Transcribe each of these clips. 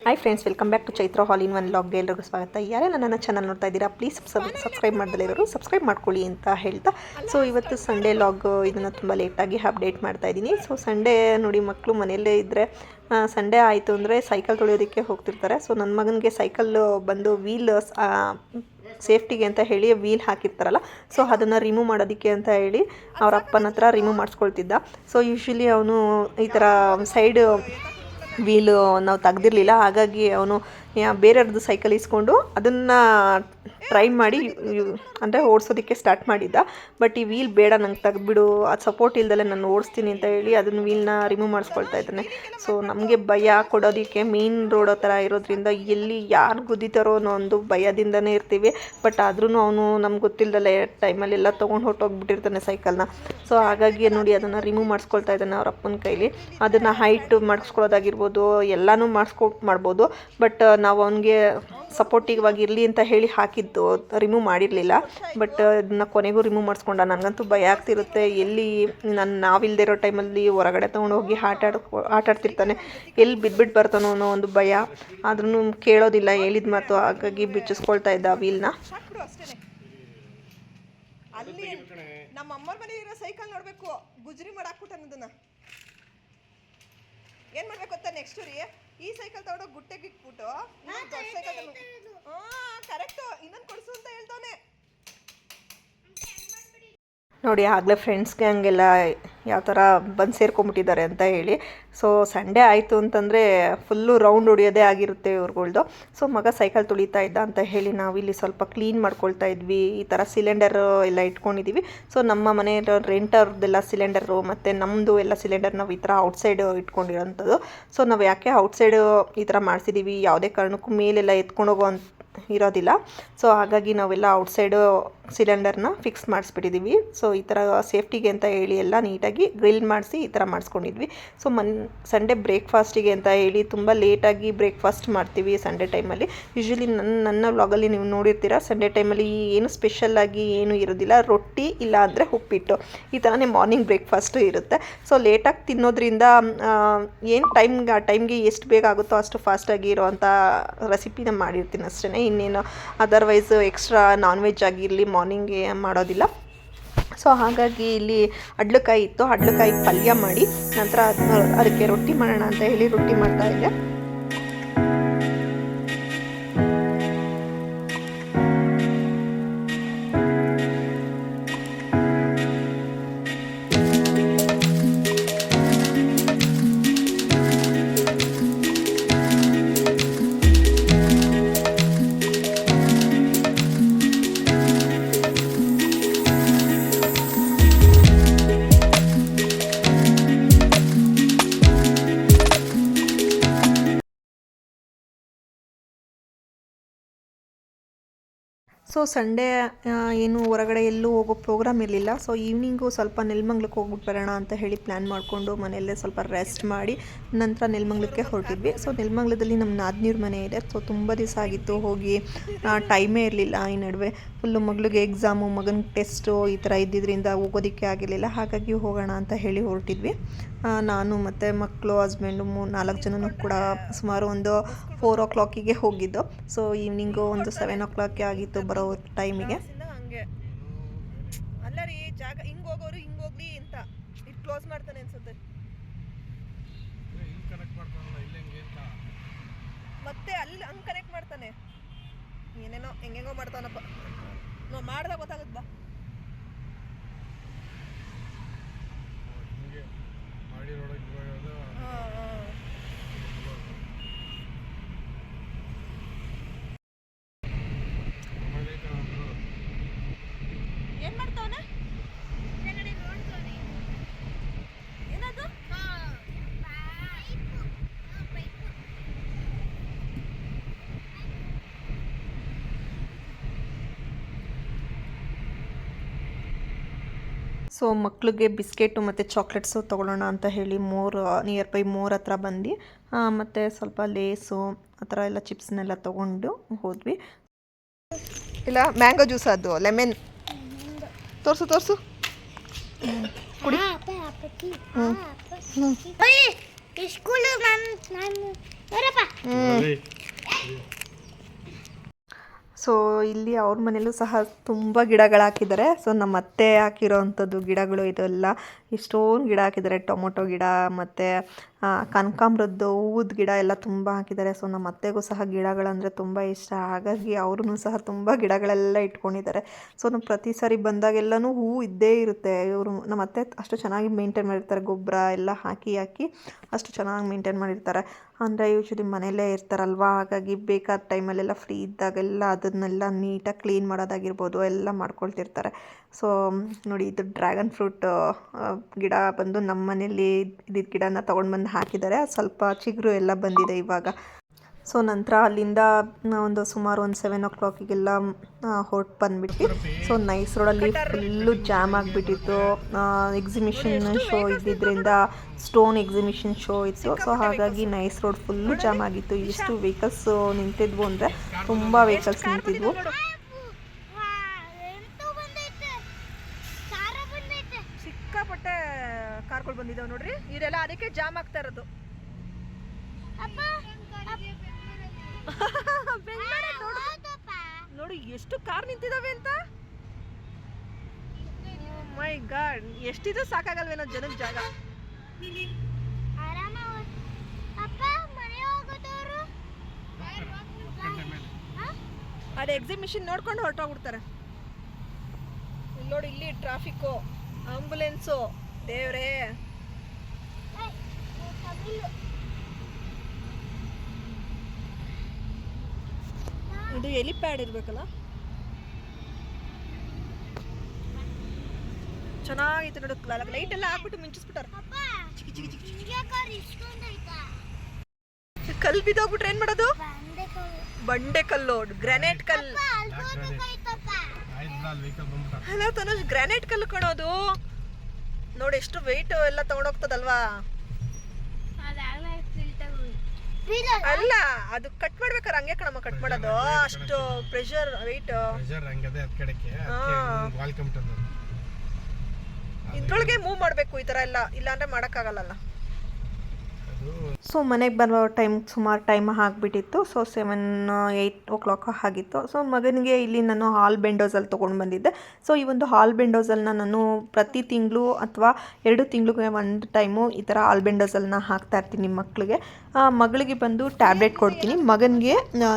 Hi friends, welcome back to Chaitra all in one ಲಾಗ್ಗೆ ಎಲ್ಲರಿಗೂ ಸ್ವಾಗತ. ಯಾರೆಲ್ಲ ನನ್ನ ಚಾನಲ್ ನೋಡ್ತಾ ಇದ್ದೀರಾ ಪ್ಲೀಸ್ ಸಬ್ಸ್ಕ್ರೈಬ್ ಮಾಡ್ದಲೇ ಇರೋರು ಸಬ್ಸ್ಕ್ರೈಬ್ ಮಾಡ್ಕೊಳ್ಳಿ ಅಂತ ಹೇಳ್ತಾ, ಸೊ ಇವತ್ತು ಸಂಡೇ ಲಾಗ್ ಇದನ್ನು ತುಂಬ ಲೇಟಾಗಿ ಅಪ್ಡೇಟ್ ಮಾಡ್ತಾ ಇದ್ದೀನಿ. ಸೊ ಸಂಡೇ ನೋಡಿ, ಮಕ್ಕಳು ಮನೆಯಲ್ಲೇ ಇದ್ದರೆ ಸಂಡೇ ಆಯಿತು ಅಂದರೆ ಸೈಕಲ್ ತೊಳೆಯೋದಕ್ಕೆ ಹೋಗ್ತಿರ್ತಾರೆ. ಸೊ ನನ್ನ ಮಗನಿಗೆ ಸೈಕಲ್ ಬಂದು ವೀಲ್ ಸೇಫ್ಟಿಗೆ ಅಂತ ಹೇಳಿ ವೀಲ್ ಹಾಕಿರ್ತಾರಲ್ಲ, ಸೊ ಅದನ್ನು ರಿಮೂವ್ ಮಾಡೋದಕ್ಕೆ ಅಂತ ಹೇಳಿ ಅವ್ರ ಅಪ್ಪನ ಹತ್ರ ರಿಮೂವ್ ಮಾಡಿಸ್ಕೊಳ್ತಿದ್ದ. ಸೊ ಯೂಶ್ವಲಿ ಅವನು ಈ ಥರ ಸೈಡ್ ವೀಲು ನಾವು ತೆಗ್ದಿರಲಿಲ್ಲ, ಹಾಗಾಗಿ ಅವನು ಬೇರೆಯವ್ರದ್ದು ಸೈಕಲ್ ಇಸ್ಕೊಂಡು ಅದನ್ನು ಟ್ರೈ ಮಾಡಿ ಅಂದರೆ ಓಡಿಸೋದಕ್ಕೆ ಸ್ಟಾರ್ಟ್ ಮಾಡಿದ್ದ. ಬಟ್ ಈ ವೀಲ್ ಬೇಡ, ನಂಗೆ ತೆಗ್ದುಬಿಡು, ಅದು ಸಪೋರ್ಟ್ ಇಲ್ದಲೆ ನಾನು ಓಡಿಸ್ತೀನಿ ಅಂತ ಹೇಳಿ ಅದನ್ನು ವೀಲ್ನ ರಿಮೂವ್ ಮಾಡಿಸ್ಕೊಳ್ತಾ ಇದ್ದಾನೆ. ಸೊ ನಮಗೆ ಭಯ ಕೊಡೋದಕ್ಕೆ ಮೇನ್ ರೋಡ್ ಥರ ಇರೋದ್ರಿಂದ ಎಲ್ಲಿ ಯಾರು ಗುದ್ದಿತಾರೋ ಅನ್ನೋ ಒಂದು ಭಯದಿಂದನೇ ಇರ್ತೀವಿ. ಬಟ್ ಆದ್ರೂ ಅವನು ನಮ್ಗೆ ಗೊತ್ತಿಲ್ಲದಲ್ಲೇ ಟೈಮಲ್ಲೆಲ್ಲ ತೊಗೊಂಡು ಹೊರಟೋಗ್ಬಿಟ್ಟಿರ್ತಾನೆ ಸೈಕಲ್ನ. ಸೊ ಹಾಗಾಗಿ ನೋಡಿ ಅದನ್ನು ರಿಮೂವ್ ಮಾಡಿಸ್ಕೊಳ್ತಾ ಇದ್ದಾನೆ ಅವ್ರ ಅಪ್ಪನ ಕೈಲಿ. ಅದನ್ನು ಹೈಟ್ ಮಾಡಿಸ್ಕೊಳ್ಳೋದಾಗಿರ್ಬೋದು, ಎಲ್ಲನೂ ಮಾಡ್ಬೋದು. ಬಟ್ ನಾವು ಅವನಿಗೆ ಸಪೋರ್ಟಿವ್ ಆಗಿರಲಿ ಅಂತ ಹೇಳಿ ಹಾಕಿದ್ದು, ರಿಮೂವ್ ಮಾಡಿರಲಿಲ್ಲ. ಬಟ್ ಅದನ್ನ ಕೊನೆಗೂ ರಿಮೂವ್ ಮಾಡಿಸ್ಕೊಂಡ. ನನಗಂತೂ ಭಯ ಆಗ್ತಿರುತ್ತೆ, ಎಲ್ಲಿ ನಾವಿಲ್ಲದೆ ಇರೋ ಟೈಮಲ್ಲಿ ಹೊರಗಡೆ ತೊಗೊಂಡು ಹೋಗಿ ಆಟಾಡ್ತಿರ್ತಾನೆ, ಎಲ್ಲಿ ಬಿದ್ದುಬಿಟ್ಟು ಬರ್ತಾನೋ ಅನ್ನೋ ಒಂದು ಭಯ. ಆದ್ರೂ ಕೇಳೋದಿಲ್ಲ ಹೇಳಿದ ಮಾತು, ಹಾಗಾಗಿ ಬಿಚ್ಚಿಸ್ಕೊಳ್ತಾ ಇದ್ದ ವೀಲ್ನ. ಅಲ್ಲಿ ನಮ್ಮ ಅಮ್ಮರ ಮನೆ ಇರೋ ಸೈಕಲ್ ನೋಡಬೇಕು, ಗುಜ್ರಿ ಮಾಡಾಕ್ಬಿಟ್ಟು ಅನ್ನೋದನ್ನ ಏನು ಮಾಡ್ಬೇಕು ಗೊತ್ತಾ? ನೆಕ್ಸ್ಟ್ ರೀ ಈ ಸೈಕಲ್ ತಗೊಂಡೋಗಿ ಗುಟ್ಟೆಗೆ ಇಟ್ಬಿಟ್ಟು ಸೈಕಲ್ ಕರೆಕ್ಟ್ ಇನ್ನೊಂದು ಕೊಡಿಸು ಅಂತ ಹೇಳ್ತಾನೆ ನೋಡಿ. ಆಗಲೇ ಫ್ರೆಂಡ್ಸ್ ಗ್ಯಾಂಗೆಲ್ಲ ಯಾವ ಥರ ಬಂದು ಸೇರ್ಕೊಂಬಿಟ್ಟಿದ್ದಾರೆ ಅಂತ ಹೇಳಿ. ಸೊ ಸಂಡೇ ಆಯಿತು ಅಂತಂದರೆ ಫುಲ್ಲು ರೌಂಡ್ ಹೊಡಿಯೋದೇ ಆಗಿರುತ್ತೆ ಇವ್ರುಗಳ್ದು. ಸೊ ಮಗ ಸೈಕಲ್ ತುಳಿತಾ ಇದ್ದ ಅಂತ ಹೇಳಿ ನಾವಿಲ್ಲಿ ಸ್ವಲ್ಪ ಕ್ಲೀನ್ ಮಾಡ್ಕೊಳ್ತಾ ಇದ್ವಿ. ಈ ಥರ ಸಿಲಿಂಡರ್ ಎಲ್ಲ ಇಟ್ಕೊಂಡಿದ್ದೀವಿ. ಸೊ ನಮ್ಮ ಮನೆ ರೆಂಟರ್ದೆಲ್ಲ ಸಿಲಿಂಡರು ಮತ್ತು ನಮ್ಮದು ಎಲ್ಲ ಸಿಲಿಂಡರ್ ನಾವು ಈ ಥರ ಔಟ್ಸೈಡ್ ಇಟ್ಕೊಂಡಿರೋಂಥದ್ದು. ಸೊ ನಾವು ಯಾಕೆ ಔಟ್ಸೈಡು ಈ ಥರ ಮಾಡಿಸಿದ್ದೀವಿ, ಯಾವುದೇ ಕಾರಣಕ್ಕೂ ಮೇಲೆಲ್ಲ ಎತ್ಕೊಂಡೋಗೋ ಅಂತ ಇರೋದಿಲ್ಲ. ಸೊ ಹಾಗಾಗಿ ನಾವೆಲ್ಲ ಔಟ್ಸೈಡು ಸಿಲಿಂಡರ್ನ ಫಿಕ್ಸ್ ಮಾಡಿಸ್ಬಿಟ್ಟಿದ್ದೀವಿ. ಸೊ ಈ ಥರ ಸೇಫ್ಟಿಗೆ ಅಂತ ಹೇಳಿ ಎಲ್ಲ ನೀಟಾಗಿ ಗ್ರಿಲ್ ಮಾಡಿಸಿ ಈ ಥರ ಮಾಡಿಸ್ಕೊಂಡಿದ್ವಿ. ಸೊ ಸಂಡೇ ಬ್ರೇಕ್ಫಾಸ್ಟಿಗೆ ಅಂತ ಹೇಳಿ ತುಂಬ ಲೇಟಾಗಿ ಬ್ರೇಕ್ಫಾಸ್ಟ್ ಮಾಡ್ತೀವಿ ಸಂಡೇ ಟೈಮಲ್ಲಿ. ಯೂಶ್ವಲಿ ನನ್ನ ವ್ಲಾಗಲ್ಲಿ ನೀವು ನೋಡಿರ್ತೀರ, ಸಂಡೇ ಟೈಮಲ್ಲಿ ಏನು ಸ್ಪೆಷಲ್ಲಾಗಿ ಏನೂ ಇರೋದಿಲ್ಲ. ರೊಟ್ಟಿ ಇಲ್ಲ ಅಂದರೆ ಉಪ್ಪಿಟ್ಟು, ಈ ಥರನೇ ಮಾರ್ನಿಂಗ್ ಬ್ರೇಕ್ಫಾಸ್ಟು ಇರುತ್ತೆ. ಸೊ ಲೇಟಾಗಿ ತಿನ್ನೋದ್ರಿಂದ ಏನು ಆ ಟೈಮ್ಗೆ ಎಷ್ಟು ಬೇಗ ಆಗುತ್ತೋ ಅಷ್ಟು ಫಾಸ್ಟಾಗಿ ಇರೋವಂಥ ರೆಸಿಪಿನ ಮಾಡಿರ್ತೀನಿ ಅಷ್ಟೇ. ಇನ್ನೇನು ಅದರ್ವೈಸ್ ಎಕ್ಸ್ಟ್ರಾ ನಾನ್ ವೆಜ್ ಆಗಿರಲಿ ಮಾರ್ನಿಂಗ್ಗೆ ಮಾಡೋದಿಲ್ಲ. ಸೊ ಹಾಗಾಗಿ ಇಲ್ಲಿ ಅಡ್ಲಕಾಯಿ ಇತ್ತು, ಅಡ್ಲಕಾಯಿ ಪಲ್ಯ ಮಾಡಿ ನಂತರ ಅದಕ್ಕೆ ರೊಟ್ಟಿ ಮಾಡೋಣ ಅಂತ ಹೇಳಿ ರೊಟ್ಟಿ ಮಾಡ್ತಾ ಇದ್ದೆ. ಸೊ ಸಂಡೇ ಏನು ಹೊರಗಡೆ ಎಲ್ಲೂ ಹೋಗೋ ಪ್ರೋಗ್ರಾಮ್ ಇರಲಿಲ್ಲ. ಸೊ ಈವ್ನಿಂಗು ಸ್ವಲ್ಪ ನೆಲಮಂಗ್ಲಕ್ಕೆ ಹೋಗ್ಬಿಟ್ಟು ಬರೋಣ ಅಂತ ಹೇಳಿ ಪ್ಲ್ಯಾನ್ ಮಾಡಿಕೊಂಡು ಮನೆಯಲ್ಲೇ ಸ್ವಲ್ಪ ರೆಸ್ಟ್ ಮಾಡಿ ನಂತರ ನೆಲಮಂಗ್ಲಕ್ಕೆ ಹೊರಟಿದ್ವಿ. ಸೊ ನೆಲಮಂಗ್ಲದಲ್ಲಿ ನಮ್ಮ ನಾದಿನಿಯವ್ರ ಮನೆ ಇದೆ. ಸೊ ತುಂಬ ದಿವಸ ಆಗಿತ್ತು ಹೋಗಿ, ಟೈಮೇ ಇರಲಿಲ್ಲ. ಈ ನಡುವೆ ಫುಲ್ಲು ಮಗಳಿಗೆ ಎಕ್ಸಾಮು, ಮಗನ ಟೆಸ್ಟು ಈ ಥರ ಇದ್ದಿದ್ದರಿಂದ ಹೋಗೋದಕ್ಕೆ ಆಗಿರಲಿಲ್ಲ. ಹಾಗಾಗಿ ಹೋಗೋಣ ಅಂತ ಹೇಳಿ ಹೊರಟಿದ್ವಿ. ನಾನು ಮತ್ತು ಮಕ್ಕಳು, ಹಸ್ಬೆಂಡು 4 ಜನನೂ ಕೂಡ ಸುಮಾರು ಒಂದು 4 o'clock ಹೋಗಿದ್ದು. ಸೊ ಈವ್ನಿಂಗು ಒಂದು 7 o'clock ಆಗಿತ್ತು ಬರೋ ಟೈಮಿಗೆ. ಹಂಗೆ ಅಲ್ಲ ರೀ, ಜಾಗ ಹಿಂಗೆ ಹೋಗೋರು ಹಿಂಗೆ ಹೋಗ್ಲಿ ಅಂತ ಇದು ಕ್ಲೋಸ್ ಮಾಡ್ತಾನೆ ಅನ್ಸುತ್ತೆ. ಮತ್ತೆ ಅಲ್ಲಿ ಹಂಗೆ ಕನೆಕ್ಟ್ ಮಾಡ್ತಾನೆ, ಏನೇನೋ ಹೆಂಗೆಂಗೋ ಮಾಡ್ತಾನಪ್ಪ. ನಾವು ಮಾಡ್ದಾಗ ಗೊತ್ತಾಗುತ್ತೆ ಬಾ. ಏನ್ ಮಾಡ್ತಾವನೆ? ಏನದು? ಸೊ ಮಕ್ಕಳಿಗೆ ಬಿಸ್ಕೆಟು ಮತ್ತು ಚಾಕ್ಲೇಟ್ಸು ತೊಗೊಳ್ಳೋಣ ಅಂತ ಹೇಳಿ ನಿಯರ್ ಬೈ ಮೋರ್ ಹತ್ರ ಬಂದು ಮತ್ತು ಸ್ವಲ್ಪ ಲೇಸು ಆ ಥರ ಎಲ್ಲ ಚಿಪ್ಸ್ನೆಲ್ಲ ತೊಗೊಂಡು ಹೋದ್ವಿ. ಇಲ್ಲ ಮ್ಯಾಂಗೋ ಜ್ಯೂಸ್, ಅದು ಲೆಮನ್ ತೋರಿಸು ಕುಡಿ. ಸ್ಕೂಲು ನಾನು ಬರಪ್ಪ. ಸೊ ಇಲ್ಲಿ ಅವ್ರ ಮನೇಲೂ ಸಹ ತುಂಬ ಗಿಡಗಳು ಹಾಕಿದ್ದಾರೆ. ಸೊ ನಮ್ಮ ಅತ್ತೆ ಹಾಕಿರೋ ಅಂಥದ್ದು ಗಿಡಗಳು ಇದೆಲ್ಲ ಎಷ್ಟೊಂದು ಗಿಡ ಹಾಕಿದ್ದಾರೆ. ಟೊಮೊಟೊ ಗಿಡ ಮತ್ತು ಕನಕಾಂಬರದ್ದು ಹೂವದ ಗಿಡ ಎಲ್ಲ ತುಂಬ ಹಾಕಿದ್ದಾರೆ. ಸೊ ನಮ್ಮ ಅತ್ತೆಗೂ ಸಹ ಗಿಡಗಳಂದರೆ ತುಂಬ ಇಷ್ಟ. ಹಾಗಾಗಿ ಅವ್ರೂ ಸಹ ತುಂಬ ಗಿಡಗಳೆಲ್ಲ ಇಟ್ಕೊಂಡಿದ್ದಾರೆ. ಸೊ ನಾವು ಪ್ರತಿ ಸಾರಿ ಬಂದಾಗೆಲ್ಲನೂ ಹೂವು ಇದ್ದೇ ಇರುತ್ತೆ. ಇವರು ನಮ್ಮ ಅತ್ತೆ ಅಷ್ಟು ಚೆನ್ನಾಗಿ ಮೇಂಟೈನ್ ಮಾಡಿರ್ತಾರೆ. ಗೊಬ್ಬರ ಎಲ್ಲ ಹಾಕಿ ಅಷ್ಟು ಚೆನ್ನಾಗಿ ಮೇಂಟೈನ್ ಮಾಡಿರ್ತಾರೆ. ಅಂದರೆ ಯೂಶ್ವಲಿ ಮನೆಯಲ್ಲೇ ಇರ್ತಾರಲ್ವ, ಹಾಗಾಗಿ ಬೇಕಾದ ಟೈಮಲ್ಲೆಲ್ಲ ಫ್ರೀ ಇದ್ದಾಗೆಲ್ಲ ಅದನ್ನೆಲ್ಲ ನೀಟಾಗಿ ಕ್ಲೀನ್ ಮಾಡೋದಾಗಿರ್ಬೋದು ಎಲ್ಲ ಮಾಡ್ಕೊಳ್ತಿರ್ತಾರೆ. ಸೊ ನೋಡಿ, ಇದು ಡ್ರ್ಯಾಗನ್ ಫ್ರೂಟ್ ಗಿಡ ಬಂದು ನಮ್ಮ ಮನೇಲಿ ಇದ್ದಿದ್ದ ಗಿಡನ ತೊಗೊಂಡು ಹಾಕಿದ್ದಾರೆ. ಸ್ವಲ್ಪ ಚಿಗುರು ಎಲ್ಲ ಬಂದಿದೆ ಇವಾಗ. ಸೊ ನಂತರ ಅಲ್ಲಿಂದ ಸುಮಾರು ಒಂದು 7 o'clock ಹೊರಟು ಬಂದುಬಿಟ್ಟು ಸೊ ನೈಸ್ ರೋಡಲ್ಲಿ ಫುಲ್ಲು ಜಾಮ್ ಆಗಿಬಿಟ್ಟಿತ್ತು. ಎಕ್ಸಿಬಿಷನ್ ಶೋ ಇದ್ದಿದ್ದರಿಂದ ಸ್ಟೋನ್ ಎಕ್ಸಿಬಿಷನ್ ಶೋ ಇತ್ತು. ಸೊ ಹಾಗಾಗಿ ನೈಸ್ ರೋಡ್ ಫುಲ್ಲು ಜಾಮ್ ಆಗಿತ್ತು. ಎಷ್ಟು ವೆಹಿಕಲ್ಸ್ ನಿಂತಿದ್ವು ಅಂದರೆ ತುಂಬ ವೆಹಿಕಲ್ಸ್ ನಿಂತಿದ್ವು. ಸಿಕ್ಕಾಪಟ್ಟೆ ಕಾರ್ಗಳು ಬಂದಿದ್ದಾವೆ ನೋಡ್ರಿ. ಇವರೆಲ್ಲ ಅದಕ್ಕೆ ಜಾಮ್ ಆಗ್ತಾ ಇರೋದು. ನೋಡಿ ಎಷ್ಟು ಕಾರ್ ನಿಂತಿದಾವೆ ಅಂತ. ಮೈ ಗಾಡ್, ಎಷ್ಟಿದ್ರು ಸಾಕಾಗಲ್ವೇನೋ ಜನಕ್ಕೆ ಜಾಗ. ಅದೇ ಎಕ್ಸಿಬಿಷನ್ ನೋಡ್ಕೊಂಡು ಹೊರಟೋಗ್ಬಿಡ್ತಾರೆ. ಇಲ್ಲಿ ನೋಡಿ, ಇಲ್ಲಿ ಟ್ರಾಫಿಕ್ಕು, ಆಂಬುಲೆನ್ಸು, ದೇವ್ರೇ. ಇದು ಎಲಿಪ್ಯಾಡ್ ಇರ್ಬೇಕಲ್ಲ. ಚೆನ್ನಾಗಿತ್ತು ನೋಡು. ಲೈಟ್ ಎಲ್ಲ ಹಾಕ್ಬಿಟ್ಟು ಮಿಂಚಿಸ್ಬಿಟ್ಟಾರ. ಕಲ್ಲು ಬಿದ್ದೋಗ್ಬಿಟ್ರೆ ಏನ್ ಮಾಡೋದು? ಬಂಡೆ ಕಲ್ಲು, ಗ್ರಾನೈಟ್ ಕಲ್ಲು. ಅಲ್ಲ ತನುಜ್, ಗ್ರಾನೈಟ್ ಕಲ್ಲು ಕಣೋದು. ನೋಡಿ ಎಷ್ಟು ವೆಯ್ಟ್ ಎಲ್ಲ ತಗೊಂಡೋಗ್ತದಲ್ವಾ. ಅಲ್ಲ, ಅದು ಕಟ್ ಮಾಡ್ಬೇಕಾರೆ ಹಂಗೆ ಕಣಮ್ಮ ಕಟ್ ಮಾಡೋದು. ಅಷ್ಟು ಪ್ರೆಷರ್ ವೆಯ್ಟ್ ಇದ್ರೊಳಗೆ ಮೂವ್ ಮಾಡಬೇಕು ಈ ಥರ ಎಲ್ಲ, ಇಲ್ಲಾಂದ್ರೆ ಮಾಡೋಕ್ಕಾಗಲ್ಲ. ಸೊ ಮನೆಗೆ ಬರೋ ಸುಮಾರು ಟೈಮ್ ಆಗಿಬಿಟ್ಟಿತ್ತು. ಸೊ 7-8 o'clock ಆಗಿತ್ತು. ಸೊ ಮಗನಿಗೆ ಇಲ್ಲಿ ನಾನು ಹಾಲ್ ಬೆಂಡೋಸಲ್ಲಿ ತೊಗೊಂಡು ಬಂದಿದ್ದೆ. ಸೊ ಈ ಒಂದು ಹಾಲ್ ಬೆಂಡೋಸಲ್ನ ನಾನು ಪ್ರತಿ ತಿಂಗಳು ಅಥವಾ 2 ತಿಂಗಳಿಗೆ ಒಂದು ಟೈಮು ಈ ಥರ ಹಾಲ್ ಬೆಂಡೋಸಲ್ನ ಹಾಕ್ತಾಯಿರ್ತೀನಿ ಮಕ್ಕಳಿಗೆ. ಮಗಳಿಗೆ ಬಂದು ಟ್ಯಾಬ್ಲೆಟ್ ಕೊಡ್ತೀನಿ, ಮಗನಿಗೆ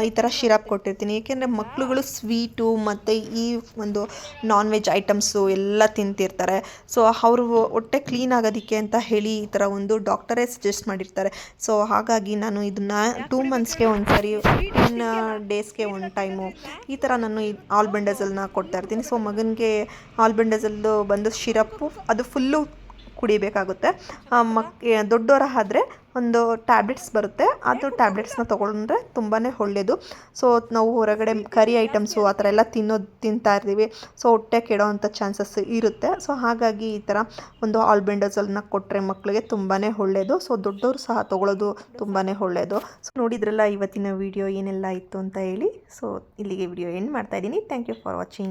ಈ ಥರ ಶಿರಪ್ ಕೊಟ್ಟಿರ್ತೀನಿ. ಏಕೆಂದರೆ ಮಕ್ಕಳುಗಳು ಸ್ವೀಟು ಮತ್ತು ಈ ಒಂದು ನಾನ್ ವೆಜ್ ಐಟಮ್ಸು ಎಲ್ಲ ತಿಂತಿರ್ತಾರೆ. ಸೊ ಅವರು ಹೊಟ್ಟೆ ಕ್ಲೀನ್ ಆಗೋದಕ್ಕೆ ಅಂತ ಹೇಳಿ ಈ ಥರ ಒಂದು ಡಾಕ್ಟರೇ ಸಜೆಸ್ಟ್ ಮಾಡಿರ್ತಾರೆ. ಸೊ ಹಾಗಾಗಿ ನಾನು ಇದನ್ನು 2 monthsಗೆ ಒಂದು ಸಾರಿ, 10 daysಗೆ ಒಂದು ಟೈಮು ಈ ಥರ ನಾನು ಈ ಆಲ್ಬೆಂಡಜಲ್ನ ಕೊಡ್ತಾ ಇರ್ತೀನಿ. ಸೊ ಮಗನಿಗೆ ಆಲ್ಬೆಂಡಜಲ್ದು ಬಂದು ಶಿರಪ್ಪು ಅದು ಫುಲ್ಲು ಕುಡಿಬೇಕಾಗುತ್ತೆ. ದೊಡ್ಡವರ ಆದರೆ ಒಂದು ಟ್ಯಾಬ್ಲೆಟ್ಸ್ ಬರುತ್ತೆ, ಅದು ಟ್ಯಾಬ್ಲೆಟ್ಸ್ನ ತೊಗೊಂಡ್ರೆ ತುಂಬಾ ಒಳ್ಳೆಯದು. ಸೊ ನಾವು ಹೊರಗಡೆ ಕರಿ ಐಟಮ್ಸು ಆ ಥರ ಎಲ್ಲ ತಿಂತಾ ಇರ್ತೀವಿ. ಸೊ ಹೊಟ್ಟೆ ಕೆಡೋವಂಥ ಚಾನ್ಸಸ್ ಇರುತ್ತೆ. ಸೊ ಹಾಗಾಗಿ ಈ ಥರ ಒಂದು ಆಲ್ಬೆಂಡಜಲ್ನ ಕೊಟ್ಟರೆ ಮಕ್ಕಳಿಗೆ ತುಂಬಾ ಒಳ್ಳೆಯದು. ಸೊ ದೊಡ್ಡವರು ಸಹ ತೊಗೊಳ್ಳೋದು ತುಂಬಾ ಒಳ್ಳೆಯದು. ಸೊ ನೋಡಿದ್ರಲ್ಲ ಇವತ್ತಿನ ವಿಡಿಯೋ ಏನೆಲ್ಲ ಇತ್ತು ಅಂತ ಹೇಳಿ. ಸೊ ಇಲ್ಲಿಗೆ ವಿಡಿಯೋ ಎಂಡ್ ಮಾಡ್ತಾಯಿದ್ದೀನಿ. Thank you for watching.